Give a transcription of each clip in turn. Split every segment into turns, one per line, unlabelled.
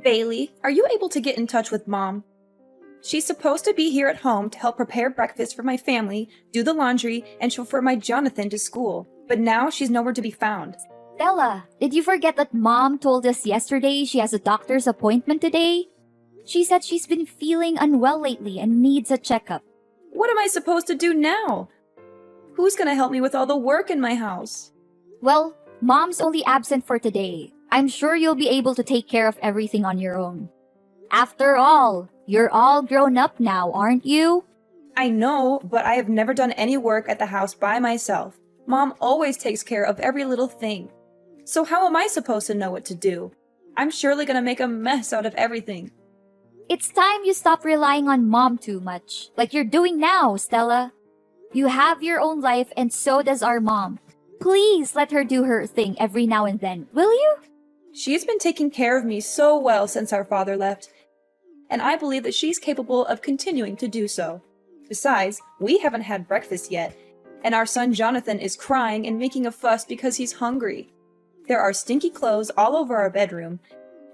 Bailey, are you able to get in touch with Mom? She's supposed to be here at home to help prepare breakfast for my family, do the laundry, and chauffeur my Jonathan to school. But now she's nowhere to be found.
Stella, did you forget that Mom told us yesterday she has a doctor's appointment today? She said she's been feeling unwell lately and needs a checkup.
What am I supposed to do now? Who's gonna help me with all the work in my house?
Well, Mom's only absent for today. I'm sure you'll be able to take care of everything on your own. After all, you're all grown up now, aren't you?
I know, but I have never done any work at the house by myself. Mom always takes care of every little thing. So how am I supposed to know what to do? I'm surely gonna make a mess out of everything.
It's time you stop relying on Mom too much, like you're doing now, Stella. You have your own life and so does our mom. Please let her do her thing every now and then, will you?
She's been taking care of me so well since our father left, and I believe that she's capable of continuing to do so. Besides, we haven't had breakfast yet, and our son Jonathan is crying and making a fuss because he's hungry. There are stinky clothes all over our bedroom,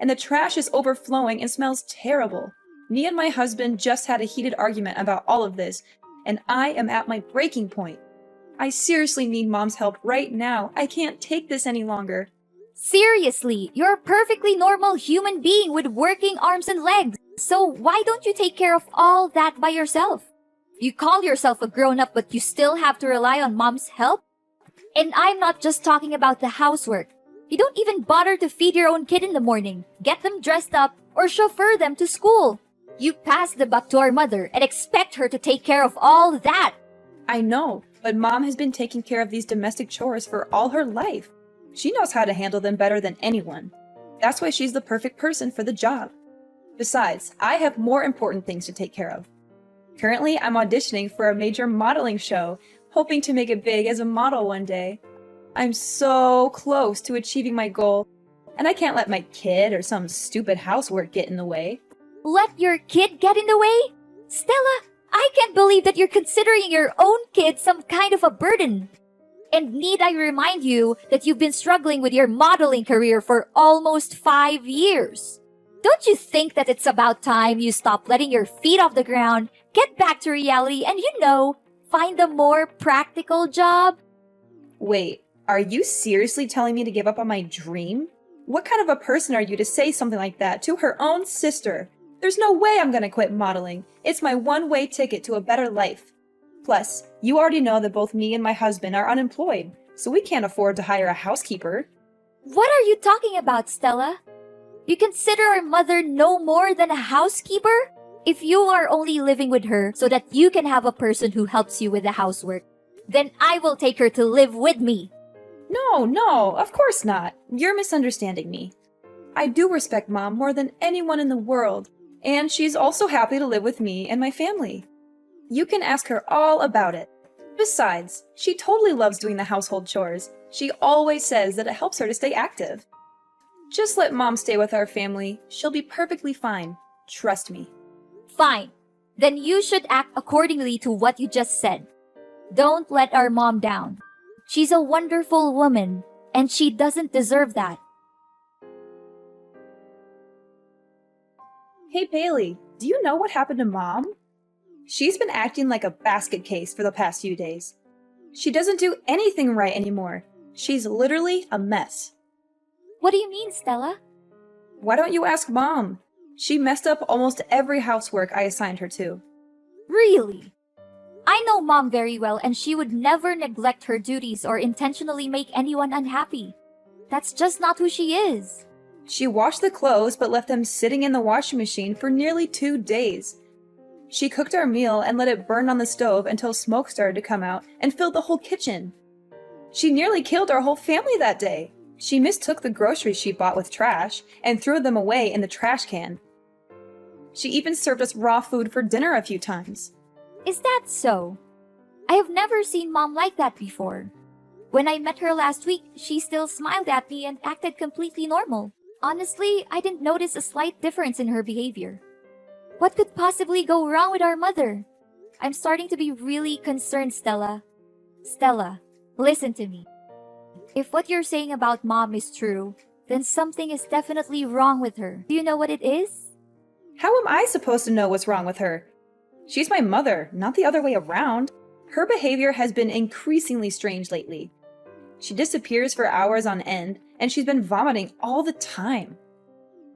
and the trash is overflowing and smells terrible. Me and my husband just had a heated argument about all of this, and I am at my breaking point. I seriously need Mom's help right now. I can't take this any longer.
Seriously, you're a perfectly normal human being with working arms and legs. So why don't you take care of all that by yourself? You call yourself a grown-up but you still have to rely on Mom's help? And I'm not just talking about the housework. You don't even bother to feed your own kid in the morning, get them dressed up, or chauffeur them to school. You pass the buck to our mother and expect her to take care of all that.
I know, but Mom has been taking care of these domestic chores for all her life. She knows how to handle them better than anyone. That's why she's the perfect person for the job. Besides, I have more important things to take care of. Currently, I'm auditioning for a major modeling show, hoping to make it big as a model one day. I'm so close to achieving my goal, and I can't let my kid or some stupid housework get in the way.
Let your kid get in the way? Stella, I can't believe that you're considering your own kid some kind of a burden. And need I remind you that you've been struggling with your modeling career for almost 5 years? Don't you think that it's about time you stop letting your feet off the ground, get back to reality, and find a more practical job?
Wait, are you seriously telling me to give up on my dream? What kind of a person are you to say something like that to her own sister? There's no way I'm gonna quit modeling. It's my one-way ticket to a better life. Plus, you already know that both me and my husband are unemployed, so we can't afford to hire a housekeeper.
What are you talking about, Stella? You consider our mother no more than a housekeeper? If you are only living with her so that you can have a person who helps you with the housework, then I will take her to live with me.
No, of course not. You're misunderstanding me. I do respect Mom more than anyone in the world, and she's also happy to live with me and my family. You can ask her all about it. Besides, she totally loves doing the household chores. She always says that it helps her to stay active. Just let Mom stay with our family. She'll be perfectly fine. Trust me.
Fine. Then you should act accordingly to what you just said. Don't let our mom down. She's a wonderful woman, and she doesn't deserve that.
Hey Bailey, do you know what happened to Mom? She's been acting like a basket case for the past few days. She doesn't do anything right anymore. She's literally a mess.
What do you mean, Stella?
Why don't you ask Mom? She messed up almost every housework I assigned her to.
Really? I know Mom very well, and she would never neglect her duties or intentionally make anyone unhappy. That's just not who she is.
She washed the clothes but left them sitting in the washing machine for nearly 2 days. She cooked our meal and let it burn on the stove until smoke started to come out and filled the whole kitchen. She nearly killed our whole family that day. She mistook the groceries she bought with trash and threw them away in the trash can. She even served us raw food for dinner a few times.
Is that so? I have never seen Mom like that before. When I met her last week, she still smiled at me and acted completely normal. Honestly, I didn't notice a slight difference in her behavior. What could possibly go wrong with our mother? I'm starting to be really concerned, Stella. Stella, listen to me. If what you're saying about Mom is true, then something is definitely wrong with her. Do you know what it is?
How am I supposed to know what's wrong with her? She's my mother, not the other way around. Her behavior has been increasingly strange lately. She disappears for hours on end, and she's been vomiting all the time.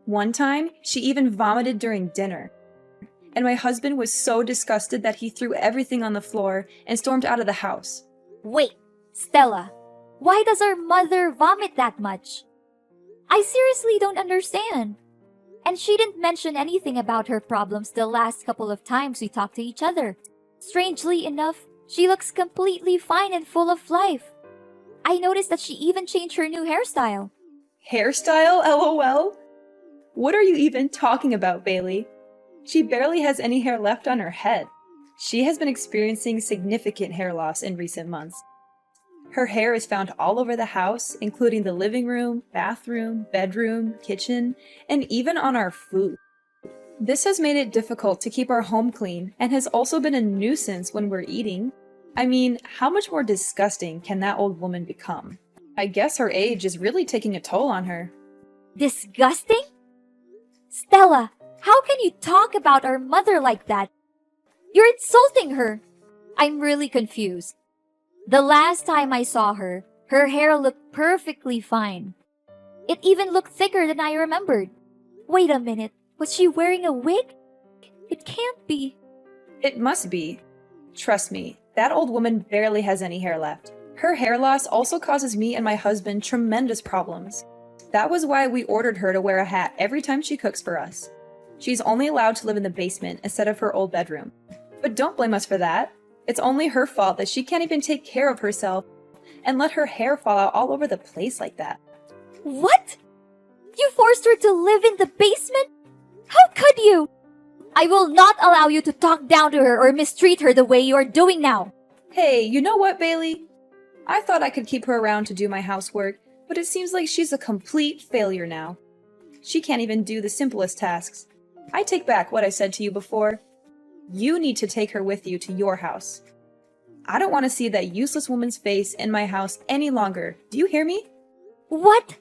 One time, she even vomited during dinner. And my husband was so disgusted that he threw everything on the floor and stormed out of the house.
Wait, Stella, why does our mother vomit that much? I seriously don't understand. And she didn't mention anything about her problems the last couple of times we talked to each other. Strangely enough, she looks completely fine and full of life. I noticed that she even changed her new hairstyle.
Hairstyle, LOL? What are you even talking about, Bailey? She barely has any hair left on her head. She has been experiencing significant hair loss in recent months. Her hair is found all over the house, including the living room, bathroom, bedroom, kitchen, and even on our food. This has made it difficult to keep our home clean and has also been a nuisance when we're eating. I mean, how much more disgusting can that old woman become? I guess her age is really taking a toll on her.
Disgusting? Stella, how can you talk about our mother like that? You're insulting her. I'm really confused. The last time I saw her, her hair looked perfectly fine. It even looked thicker than I remembered. Wait a minute, was she wearing a wig? It can't be.
It must be. Trust me, that old woman barely has any hair left. Her hair loss also causes me and my husband tremendous problems. That was why we ordered her to wear a hat every time she cooks for us. She's only allowed to live in the basement instead of her old bedroom. But don't blame us for that. It's only her fault that she can't even take care of herself and let her hair fall out all over the place like that.
What? You forced her to live in the basement? How could you? I will not allow you to talk down to her or mistreat her the way you are doing now.
Hey, you know what, Bailey? I thought I could keep her around to do my housework, but it seems like she's a complete failure now. She can't even do the simplest tasks. I take back what I said to you before. You need to take her with you to your house. I don't want to see that useless woman's face in my house any longer. Do you hear me?
What?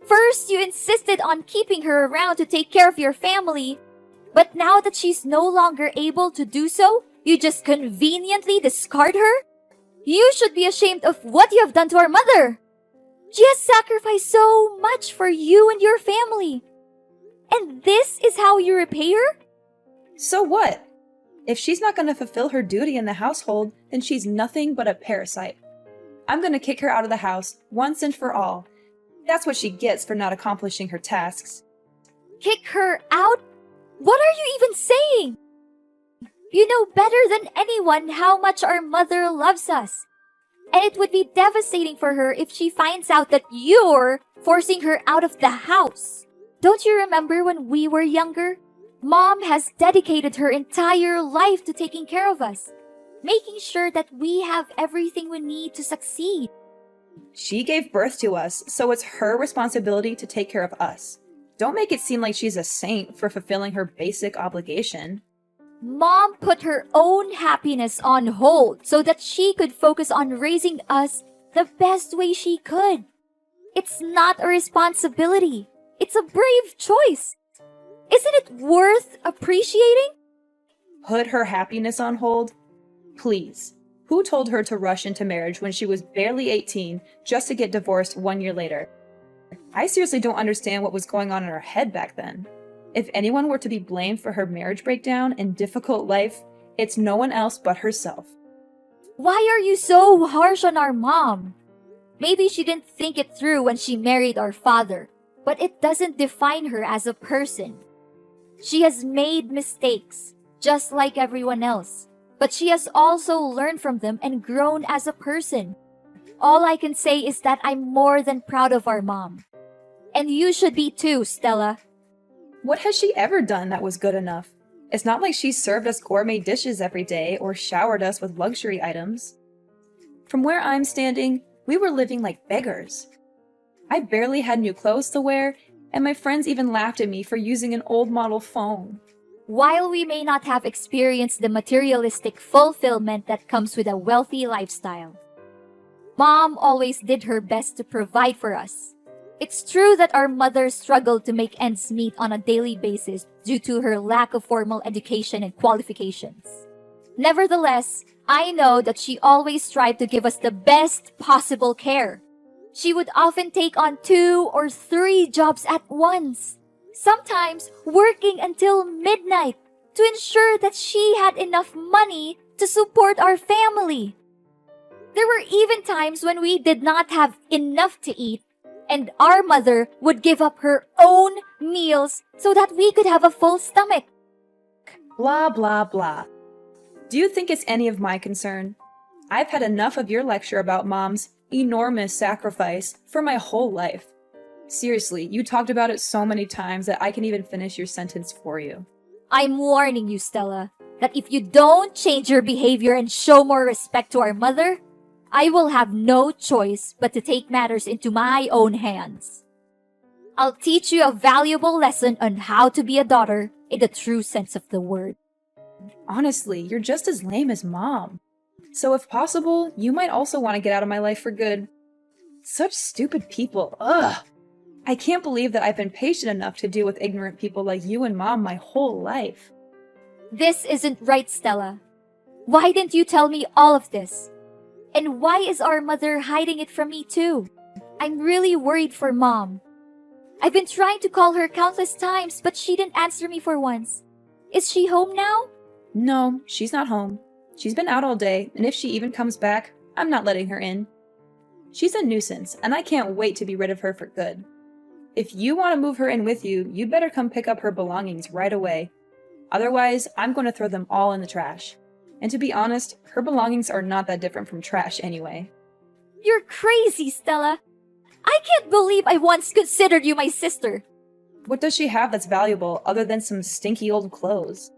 First, you insisted on keeping her around to take care of your family. But now that she's no longer able to do so, you just conveniently discard her? You should be ashamed of what you have done to our mother. She has sacrificed so much for you and your family. And this is how you repay her?
So what? If she's not going to fulfill her duty in the household, then she's nothing but a parasite. I'm going to kick her out of the house once and for all. That's what she gets for not accomplishing her tasks.
Kick her out? What are you even saying? You know better than anyone how much our mother loves us. And it would be devastating for her if she finds out that you're forcing her out of the house. Don't you remember when we were younger? Mom has dedicated her entire life to taking care of us, making sure that we have everything we need to succeed.
She gave birth to us, so it's her responsibility to take care of us. Don't make it seem like she's a saint for fulfilling her basic obligation.
Mom put her own happiness on hold so that she could focus on raising us the best way she could. It's not a responsibility. It's a brave choice. Isn't it worth appreciating?
Put her happiness on hold? Please. Who told her to rush into marriage when she was barely 18 just to get divorced 1 year later? I seriously don't understand what was going on in her head back then. If anyone were to be blamed for her marriage breakdown and difficult life, it's no one else but herself.
Why are you so harsh on our mom? Maybe she didn't think it through when she married our father, but it doesn't define her as a person. She has made mistakes, just like everyone else, but she has also learned from them and grown as a person. All I can say is that I'm more than proud of our mom. And you should be too, Stella.
What has she ever done that was good enough? It's not like she served us gourmet dishes every day or showered us with luxury items. From where I'm standing, we were living like beggars. I barely had new clothes to wear, and my friends even laughed at me for using an old model phone.
While we may not have experienced the materialistic fulfillment that comes with a wealthy lifestyle, Mom always did her best to provide for us. It's true that our mother struggled to make ends meet on a daily basis due to her lack of formal education and qualifications. Nevertheless, I know that she always tried to give us the best possible care. She would often take on 2 or 3 jobs at once, sometimes working until midnight to ensure that she had enough money to support our family. There were even times when we did not have enough to eat, and our mother would give up her own meals so that we could have a full stomach.
Blah, blah, blah. Do you think it's any of my concern? I've had enough of your lecture about Mom's enormous sacrifice for my whole life. Seriously, you talked about it so many times that I can even finish your sentence for you.
I'm warning you, Stella, that if you don't change your behavior and show more respect to our mother, I will have no choice but to take matters into my own hands. I'll teach you a valuable lesson on how to be a daughter in the true sense of the word.
Honestly, you're just as lame as Mom. So if possible, you might also want to get out of my life for good. Such stupid people, ugh! I can't believe that I've been patient enough to deal with ignorant people like you and Mom my whole life.
This isn't right, Stella. Why didn't you tell me all of this? And why is our mother hiding it from me too? I'm really worried for Mom. I've been trying to call her countless times, but she didn't answer me for once. Is she home now?
No, she's not home. She's been out all day, and if she even comes back, I'm not letting her in. She's a nuisance, and I can't wait to be rid of her for good. If you want to move her in with you, you'd better come pick up her belongings right away. Otherwise, I'm going to throw them all in the trash. And to be honest, her belongings are not that different from trash anyway.
You're crazy, Stella. I can't believe I once considered you my sister.
What does she have that's valuable other than some stinky old clothes?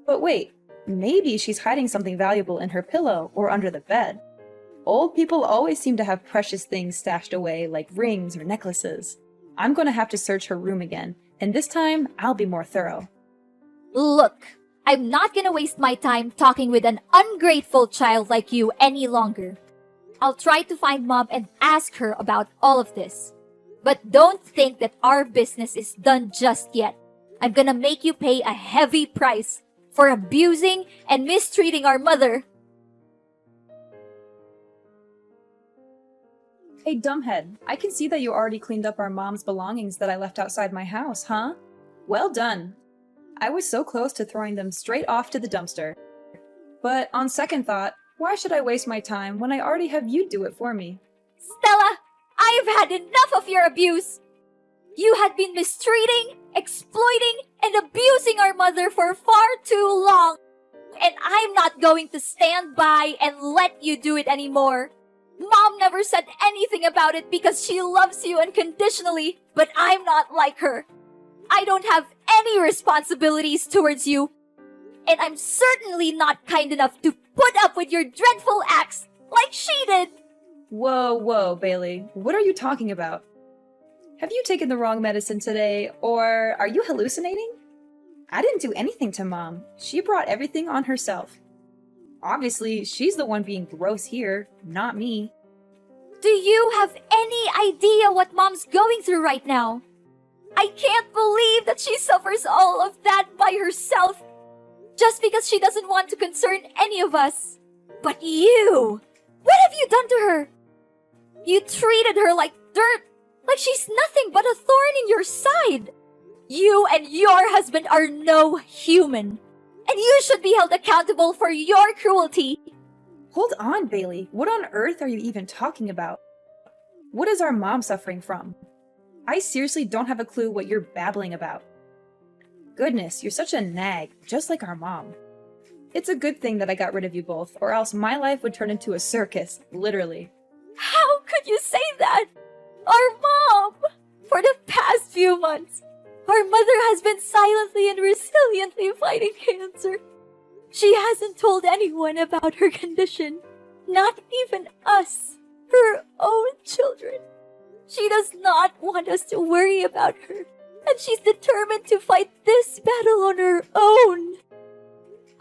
But wait, maybe she's hiding something valuable in her pillow or under the bed. Old people always seem to have precious things stashed away, like rings or necklaces. I'm going to have to search her room again, and this time I'll be more thorough.
Look, I'm not gonna waste my time talking with an ungrateful child like you any longer. I'll try to find Mom and ask her about all of this. But don't think that our business is done just yet. I'm gonna make you pay a heavy price for abusing and mistreating our mother.
Hey, dumbhead, I can see that you already cleaned up our Mom's belongings that I left outside my house, huh? Well done. I was so close to throwing them straight off to the dumpster. But on second thought, why should I waste my time when I already have you do it for me?
Stella, I've had enough of your abuse. You had been mistreating, exploiting, and abusing our mother for far too long. And I'm not going to stand by and let you do it anymore. Mom never said anything about it because she loves you unconditionally, but I'm not like her. I don't have any responsibilities towards you. And I'm certainly not kind enough to put up with your dreadful acts like she did.
Whoa, Bailey. What are you talking about? Have you taken the wrong medicine today, or are you hallucinating? I didn't do anything to Mom. She brought everything on herself. Obviously, she's the one being gross here, not me.
Do you have any idea what Mom's going through right now? I can't believe that she suffers all of that by herself just because she doesn't want to concern any of us. But you! What have you done to her? You treated her like dirt, like she's nothing but a thorn in your side. You and your husband are no human, and you should be held accountable for your cruelty.
Hold on, Bailey. What on earth are you even talking about? What is our Mom suffering from? I seriously don't have a clue what you're babbling about. Goodness, you're such a nag, just like our Mom. It's a good thing that I got rid of you both, or else my life would turn into a circus, literally.
How could you say that? Our Mom! For the past few months, our mother has been silently and resiliently fighting cancer. She hasn't told anyone about her condition, not even us, her own children. She does not want us to worry about her, and she's determined to fight this battle on her own.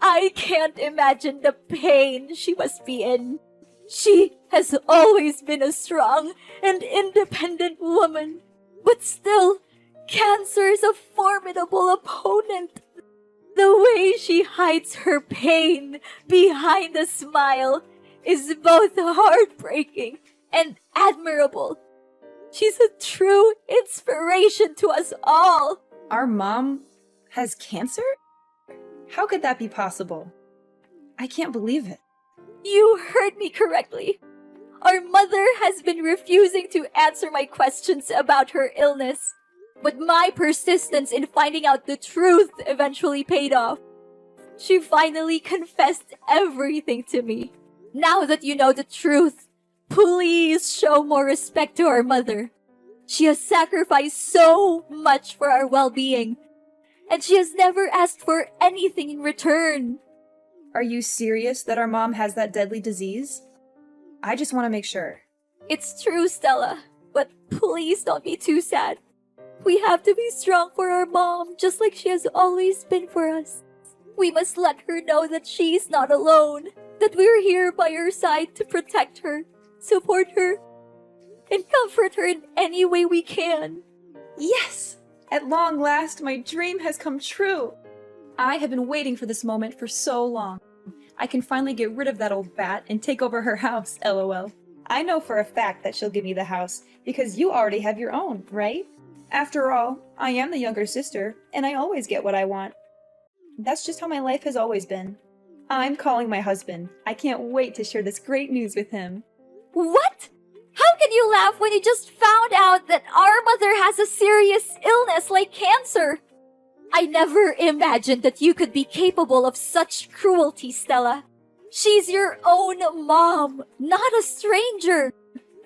I can't imagine the pain she must be in. She has always been a strong and independent woman, But still, cancer is a formidable opponent. The way she hides her pain behind a smile is both heartbreaking and admirable. She's a true inspiration to us all.
Our mom has cancer? How could that be possible? I can't believe it.
You heard me correctly. Our mother has been refusing to answer my questions about her illness. But my persistence in finding out the truth eventually paid off. She finally confessed everything to me. Now that you know the truth, please show more respect to our mother. She has sacrificed so much for our well-being, and she has never asked for anything in return.
Are you serious that our mom has that deadly disease? I just want to make sure.
It's true, Stella, but please don't be too sad. We have to be strong for our mom, just like she has always been for us. We must let her know that she's not alone, that we're here by her side to protect her, support her, and comfort her in any way we can.
Yes! At long last, my dream has come true. I have been waiting for this moment for so long. I can finally get rid of that old bat and take over her house, lol. I know for a fact that she'll give me the house, because you already have your own, right? After all, I am the younger sister, and I always get what I want. That's just how my life has always been. I'm calling my husband. I can't wait to share this great news with him.
What? How can you laugh when you just found out that our mother has a serious illness like cancer? I never imagined that you could be capable of such cruelty, Stella. She's your own mom, not a stranger.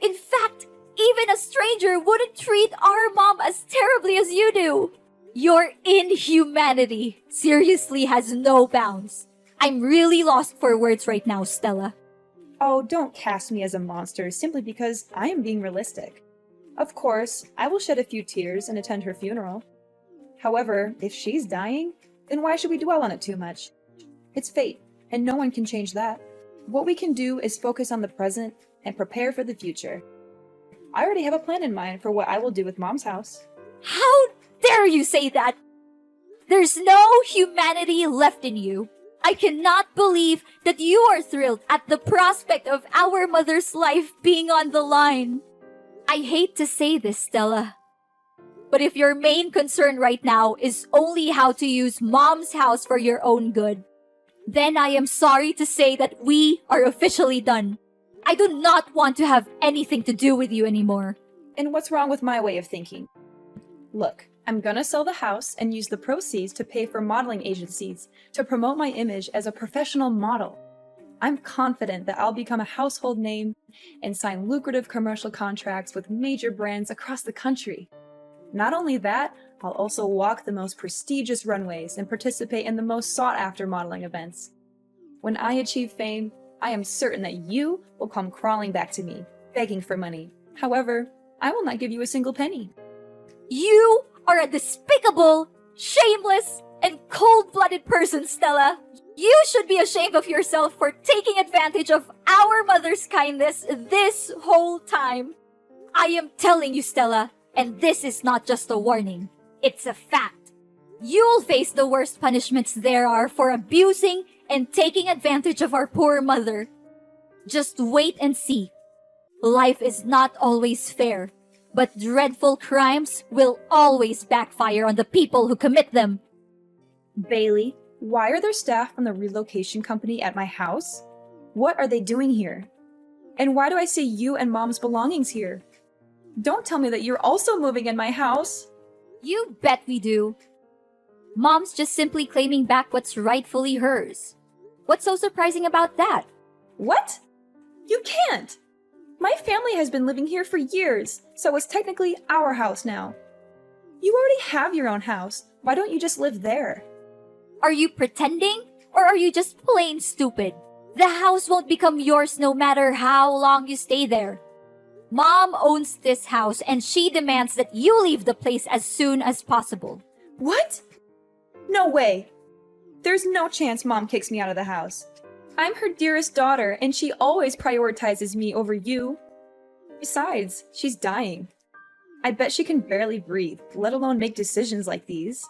In fact, even a stranger wouldn't treat our mom as terribly as you do. Your inhumanity seriously has no bounds. I'm really lost for words right now, Stella.
Oh, don't cast me as a monster simply because I am being realistic. Of course, I will shed a few tears and attend her funeral. However, if she's dying, then why should we dwell on it too much? It's fate, and no one can change that. What we can do is focus on the present and prepare for the future. I already have a plan in mind for what I will do with Mom's house.
How dare you say that? There's no humanity left in you. I cannot believe that you are thrilled at the prospect of our mother's life being on the line. I hate to say this, Stella, but if your main concern right now is only how to use Mom's house for your own good, then I am sorry to say that we are officially done. I do not want to have anything to do with you anymore.
And what's wrong with my way of thinking? Look, I'm gonna sell the house and use the proceeds to pay for modeling agencies to promote my image as a professional model. I'm confident that I'll become a household name and sign lucrative commercial contracts with major brands across the country. Not only that, I'll also walk the most prestigious runways and participate in the most sought-after modeling events. When I achieve fame, I am certain that you will come crawling back to me, begging for money. However, I will not give you a single penny.
You are a despicable, shameless, and cold-blooded person, Stella. You should be ashamed of yourself for taking advantage of our mother's kindness this whole time. I am telling you, Stella, and this is not just a warning. It's a fact. You'll face the worst punishments there are for abusing and taking advantage of our poor mother. Just wait and see. Life is not always fair, but dreadful crimes will always backfire on the people who commit them.
Bailey, why are there staff from the relocation company at my house? What are they doing here? And why do I see you and Mom's belongings here? Don't tell me that you're also moving in my house.
You bet we do. Mom's just simply claiming back what's rightfully hers. What's so surprising about that?
What? You can't! My family has been living here for years, so it's technically our house now. You already have your own house. Why don't you just live there?
Are you pretending? Or are you just plain stupid? The house won't become yours no matter how long you stay there. Mom owns this house and she demands that you leave the place as soon as possible.
What? No way! There's no chance Mom kicks me out of the house. I'm her dearest daughter, and she always prioritizes me over you. Besides, she's dying. I bet she can barely breathe, let alone make decisions like these.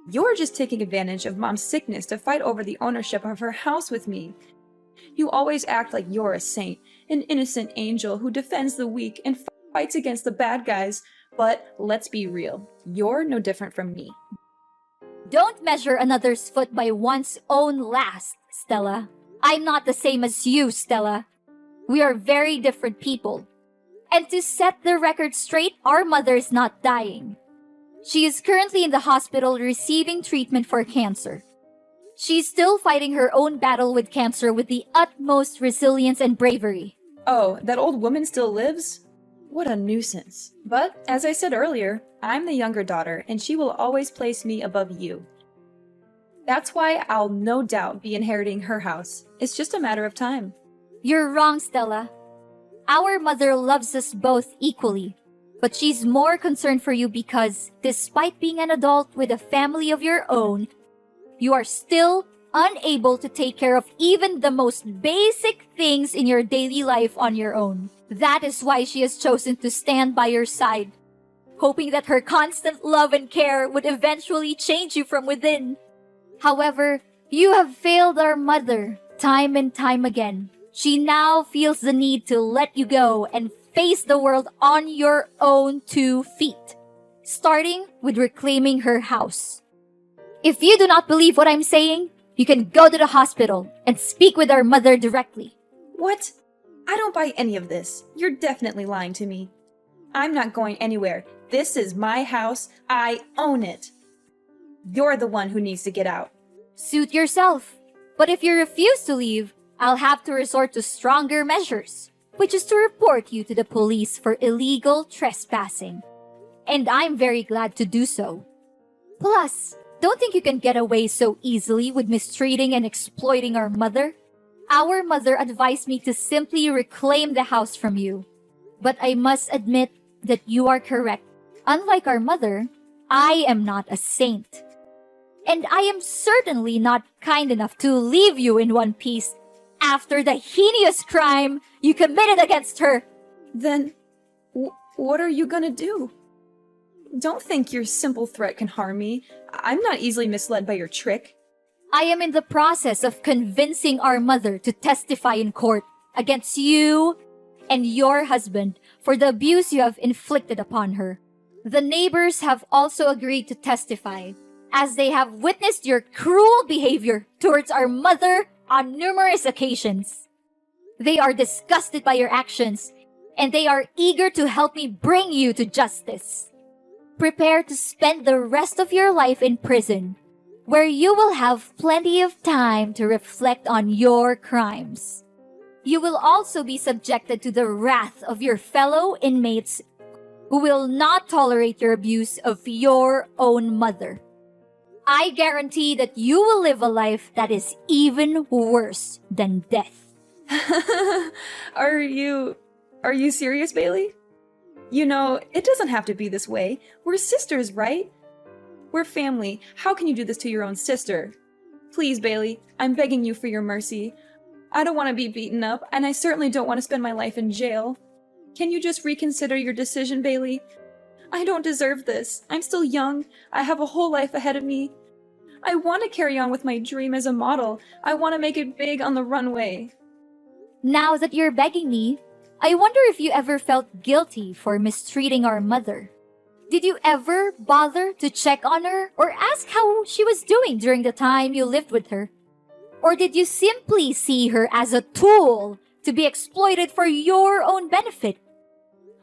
You're just taking advantage of Mom's sickness to fight over the ownership of her house with me. You always act like you're a saint, an innocent angel who defends the weak and fights against the bad guys, but let's be real, you're no different from me.
Don't measure another's foot by one's own last, Stella. I'm not the same as you, Stella. We are very different people. And to set the record straight, our mother is not dying. She is currently in the hospital receiving treatment for cancer. She's still fighting her own battle with cancer with the utmost resilience and bravery.
Oh, that old woman still lives? What a nuisance. But, as I said earlier, I'm the younger daughter, and she will always place me above you. That's why I'll no doubt be inheriting her house. It's just a matter of time.
You're wrong, Stella. Our mother loves us both equally, but she's more concerned for you because, despite being an adult with a family of your own, you are still unable to take care of even the most basic things in your daily life on your own. That is why she has chosen to stand by your side, hoping that her constant love and care would eventually change you from within. However, you have failed our mother time and time again. She now feels the need to let you go and face the world on your own 2 feet, starting with reclaiming her house. If you do not believe what I'm saying, you can go to the hospital and speak with our mother directly.
What? I don't buy any of this. You're definitely lying to me. I'm not going anywhere. This is my house. I own it. You're the one who needs to get out.
Suit yourself. But if you refuse to leave, I'll have to resort to stronger measures, which is to report you to the police for illegal trespassing. And I'm very glad to do so. Plus, don't think you can get away so easily with mistreating and exploiting our mother. Our mother advised me to simply reclaim the house from you. But I must admit that you are correct. Unlike our mother, I am not a saint. And I am certainly not kind enough to leave you in one piece after the heinous crime you committed against her.
Then, what are you gonna do? Don't think your simple threat can harm me. I'm not easily misled by your trick.
I am in the process of convincing our mother to testify in court against you and your husband for the abuse you have inflicted upon her. The neighbors have also agreed to testify, as they have witnessed your cruel behavior towards our mother on numerous occasions. They are disgusted by your actions, and they are eager to help me bring you to justice. Prepare to spend the rest of your life in prison, where you will have plenty of time to reflect on your crimes. You will also be subjected to the wrath of your fellow inmates who will not tolerate your abuse of your own mother. I guarantee that you will live a life that is even worse than death.
Are you serious, Bailey? You know, it doesn't have to be this way. We're sisters, right? We're family. How can you do this to your own sister? Please, Bailey, I'm begging you for your mercy. I don't want to be beaten up, and I certainly don't want to spend my life in jail. Can you just reconsider your decision, Bailey? I don't deserve this. I'm still young. I have a whole life ahead of me. I want to carry on with my dream as a model. I want to make it big on the runway.
Now that you're begging me, I wonder if you ever felt guilty for mistreating our mother. Did you ever bother to check on her or ask how she was doing during the time you lived with her? Or did you simply see her as a tool to be exploited for your own benefit?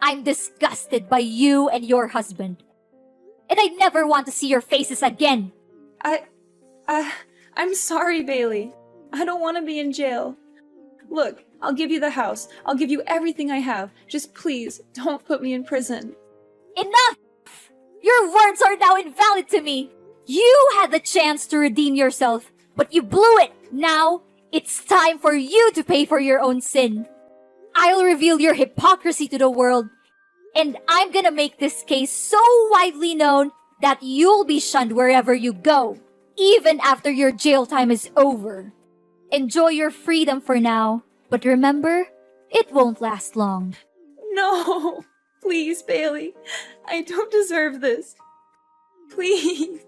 I'm disgusted by you and your husband. And I never want to see your faces again.
I'm sorry, Bailey. I don't want to be in jail. Look, I'll give you the house. I'll give you everything I have. Just please, don't put me in prison.
Enough! Your words are now invalid to me. You had the chance to redeem yourself, but you blew it. Now, it's time for you to pay for your own sin. I'll reveal your hypocrisy to the world, and I'm gonna make this case so widely known that you'll be shunned wherever you go, even after your jail time is over. Enjoy your freedom for now, but remember, it won't last long.
No! Please, Bailey. I don't deserve this. Please.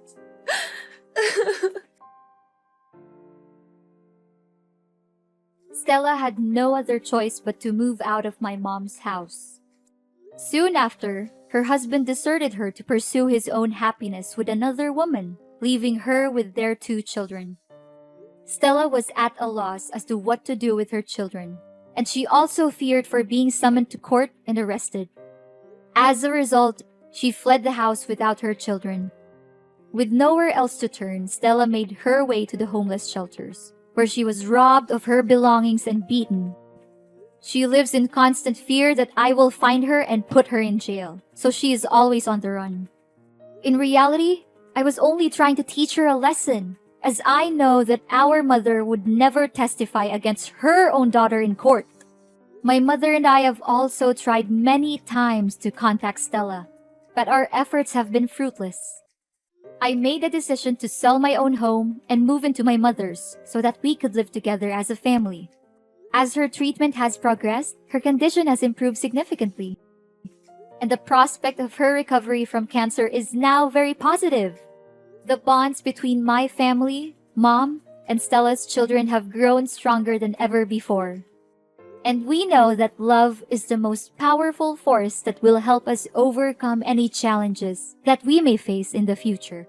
Stella had no other choice but to move out of my mom's house. Soon after, her husband deserted her to pursue his own happiness with another woman, leaving her with their 2 children. Stella was at a loss as to what to do with her children, and she also feared for being summoned to court and arrested. As a result, she fled the house without her children. With nowhere else to turn, Stella made her way to the homeless shelters, where she was robbed of her belongings and beaten. She lives in constant fear that I will find her and put her in jail, so she is always on the run. In reality, I was only trying to teach her a lesson, as I know that our mother would never testify against her own daughter in court. My mother and I have also tried many times to contact Stella, but our efforts have been fruitless. I made a decision to sell my own home and move into my mother's so that we could live together as a family. As her treatment has progressed, her condition has improved significantly, and the prospect of her recovery from cancer is now very positive. The bonds between my family, Mom, and Stella's children have grown stronger than ever before. And we know that love is the most powerful force that will help us overcome any challenges that we may face in the future.